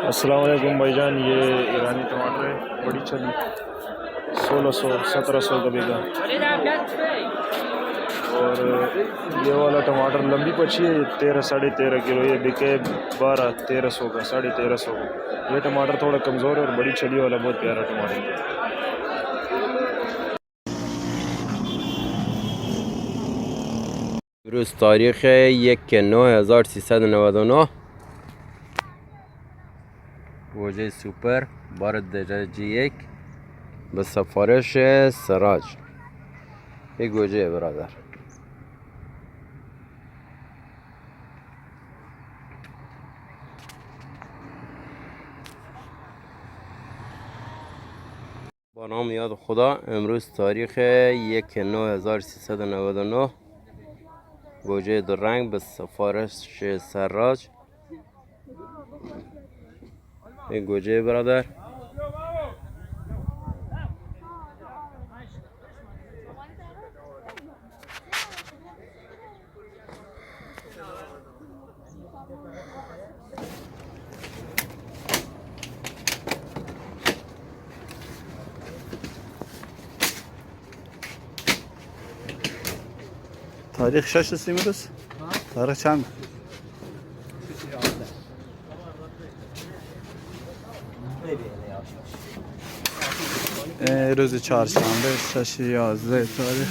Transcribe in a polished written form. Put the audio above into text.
अस्सलाम वालेकुम भाईजान, ये ईरानी टमाटर है, बड़ी चली 1600-1700 का बीघा। और ये वाला टमाटर लंबी पची है, 13-13.5 किलो, ये बिके 12-1300 का, 1350 का। ये टमाटर थोड़ा कमज़ोर है और बड़ी चली वाला बहुत प्यारा टमाटर। روز تاریخ 1/9/1399 گوجه سوپر بار درجه 1 به سفارش سراج. یک گوجه برادر. با نام یاد خدا. امروز تاریخ 1/9/1399 گوجه دو رنگ به سفارش سراج. یک گوجه برادر. تاریخ 6 امروز؟ تاریخ چند؟ روز چهارشنبه 6/11 تاریخ.